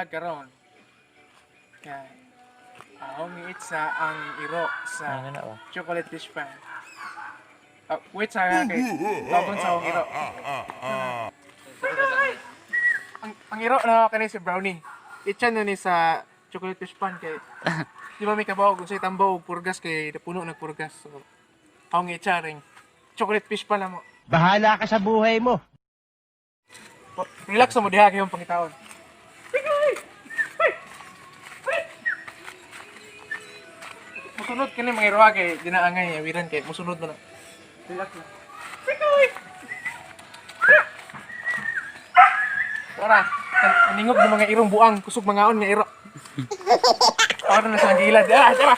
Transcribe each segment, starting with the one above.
vlog karon. Kay akong giitsa ang iro sa Ano na ba? chocolate fish pan. Wait sa kay bagon sa akong iro. Ang iro na kani si Brownie. Itsa na ni sa chocolate fish pan kay di ba may kabaw kung sa tambaw og purgas kay puno ng purgas. So akong itsa ring chocolate fish pan na mo. Bahala ka sa buhay mo. Relax mo diha kayong pangitaon. Musunod kini mga iro kay dinaangay awiran kay musunod mo na. Relax na. Ora, ningog ng mga irong buang, kusog mangaon nga iro. Ora na sa gilad. Tara.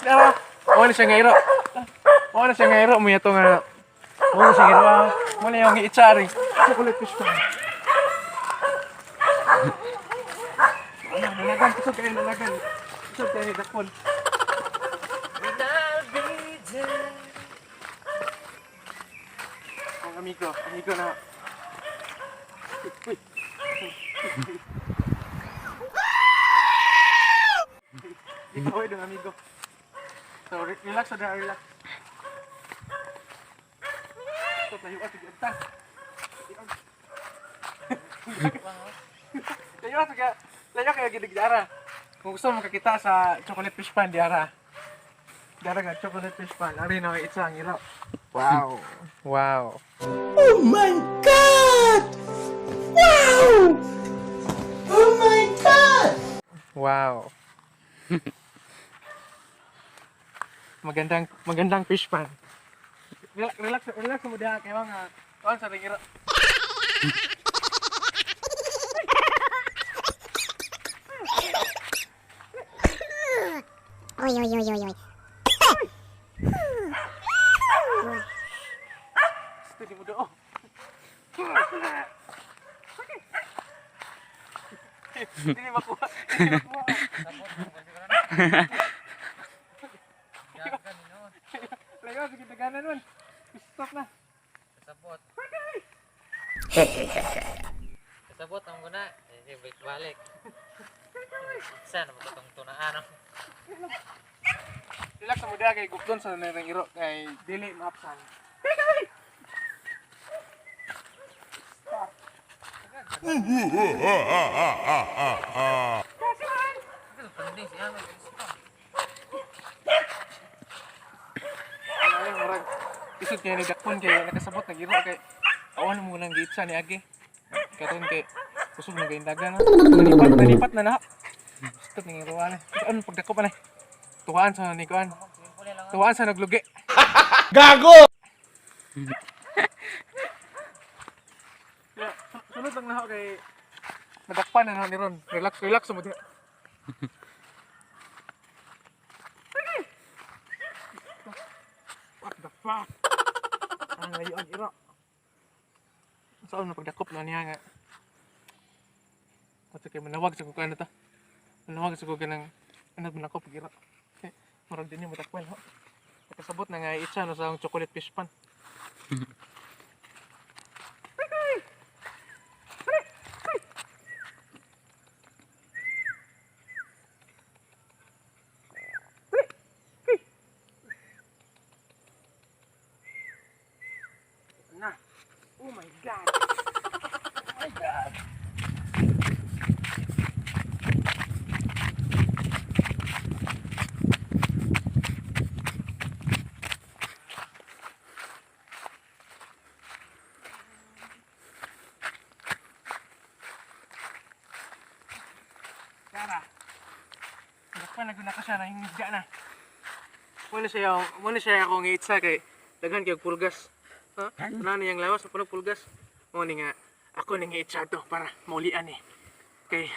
Tara. Wala siya nga iro. Wala siya nga iro mo yato nga. Wala siya nga iro. Wala yung itsari. Chocolate fish pan. Nalagan, kusog kayo nalagan. Kusog kayo dakpon. Ang amigo na. Uy. Ikaw ay dong amigo. So, relax o na, relax. So, tayo ka, sige, ta. Tayo kaya gilig diara. Kung gusto mo makakita sa chocolate fish pan diara. Diara nga, chocolate fish pan. Ari na, itsa ang iro. Wow. Wow. Oh my God! Wow! Oh my God! Wow. magandang fish pan. Relax mo diha kay mga kuan sa ringira. Oy. Steady mo do. Hindi makuha. Layo, sige daganan nun. Stop na. Kasabot. Kasabot ang muna. Balik. Sana matutong tunaan. Relax mo diha kay gugdon sa ringira kay dili maapsan. Isod kaya ni dakpon kay nakasabot nagiro kay awan mo nang gitsa ni agi. Katon kay kusog na gaindagan. Nalipat na na. Stop ning iruan. Ano pagdakop na. Tuwaan sa nikuan. Tuwaan sa naglugi. Gago! Sunod lang na ako kay nadakpan na ni Ron. Relax mo diha. What the fuck? Ang layon iro. Saan na pagdakop na niya nga. At kay manawag sa kukan na ta. Manawag sa kukan ng manakop iro. Marag din yung matakpan ho. Kasabot na nga itsa no sa chocolate fish pan. Na. Oh my God. Oh my God. Tara. Dakpan na ka siya na hingga na. Muna siya akong itsa kay daghan kay pulgas. Ha? Ano niyang lawas sa pulgas? Mo ni nga ako ning itsa to para maulian eh. Kay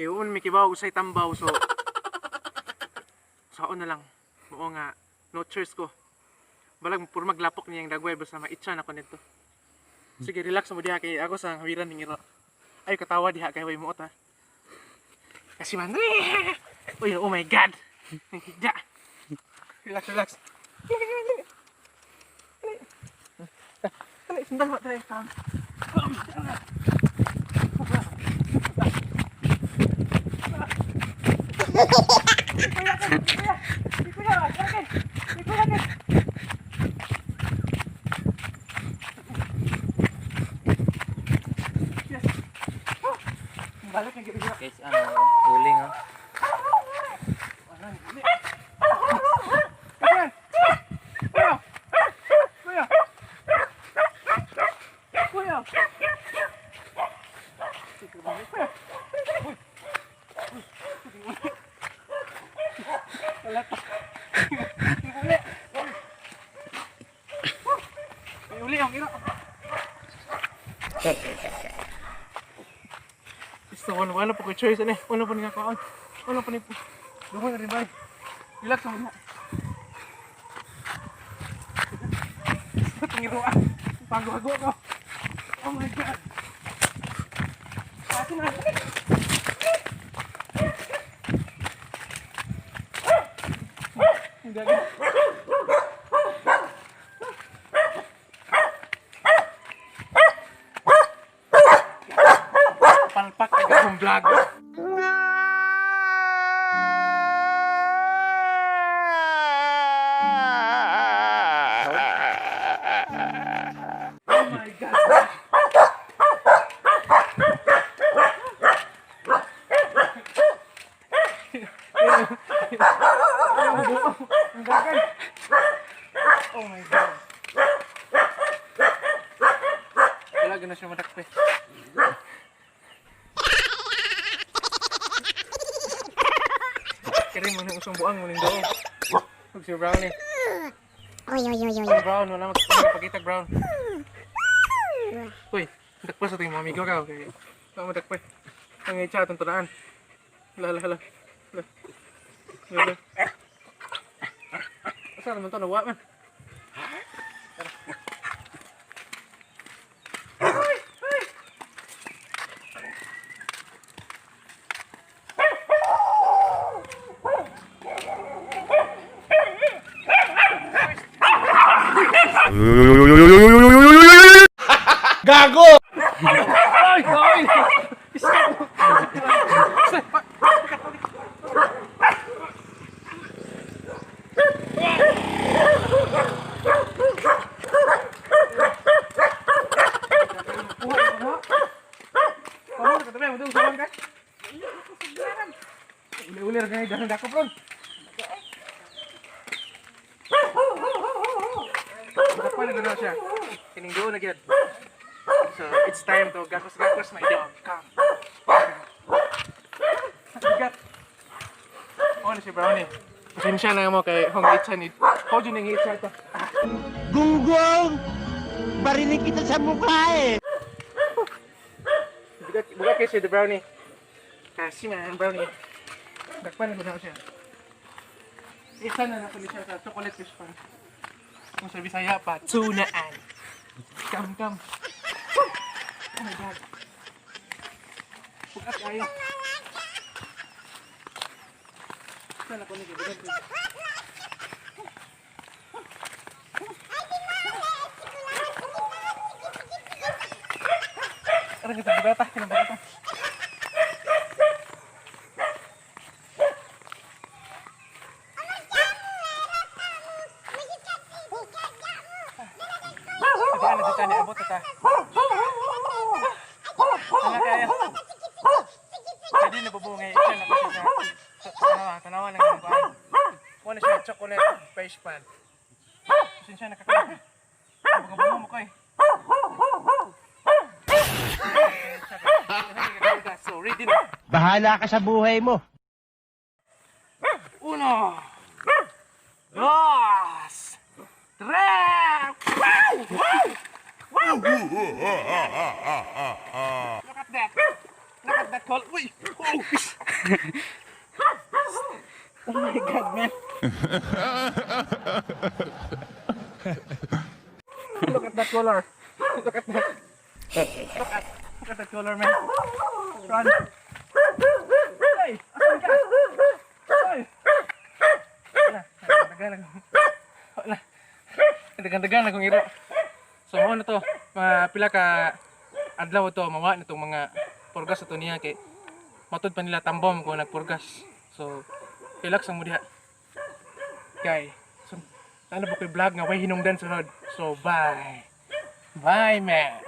iyon mi kibaw usay tambaw so saon na lang. Mao nga no choice ko. Balag puro maglapok niyang dagway basta maitsa na ko nito. Sige, relax mo diha kay ako sa hawiran ning iro. Ay katawa diha kay way mo ta. Kasi man. Uy, oh my God. Higda. Relax. Dali, sundal ba tayo? Balik na gila. Guys, ano, uling oh. Uli ang ira. Gusto ko wala po ko choice ani. Wala po nga kaon. Wala po ni. Dugo na rin ba? Relax mo na. Pangiro ah. Pagwago ko. Oh my god. Atin na. Hindi agad. Palpak agad yung vlog. Oh my god. Ang gagal. Oh my god. Talaga na siya matakpe. Kiri mo nang usong buang mo ning doon. Huwag si Brownie. Si Brown, wala magpagkitag Brown. Uy, dakpa sa tingin mga amigo ka. Okay. Wala mo dakpa. Ang itcha itong tunaan. Hala. Asa naman ito? Nawa man. Gago! Ay! Uli-uli rin ganyan, dahil dakop ron. Dakop na gano'n siya. Tininggo na gyan. So, it's time to gakos-gakos my dog. Come. Bigat. Oh, na si Brownie. Pasensya na mo kay Hong Itcha ni. How do you nang Itcha ito? Gunggong! Barinig kita sa mukha eh! Buka kayo siya, the Brownie. Kasi man, Brownie. Dakpan na ko siya. Isa na nakulit siya sa chocolate fish pan. Kung sa Bisaya pa, tunaan. Come. Oh my god. Bukat kayo. Sana ko nagigilid. Ara kita bata, kinabata. Ano dito ni abot ta. Ano kaya? Pwede na bubungay siya na kasi sa tanawa ng kuan. Kuan siya chocolate fish pan. Kasi siya nakakain. Bunga mo ko eh. So, ready na. Bahala ka sa buhay mo! Uno, dos, tres. Wow! Look at that. Look at that call. Uy! Oh! Oh my god, man. Look at that color. Look at that. Look at that color, man. Run. Hey! Asan ka? Hey! Wala. Dagan-dagan akong iro. So, ano to? pila ka adlaw to mawa nitong mga purgas ato niya kay matud pa nila tambom ko nagpurgas. So relax ang mo diha. Kay so ano ba ko'y vlog nga way hinungdan sunod. So bye. Bye man.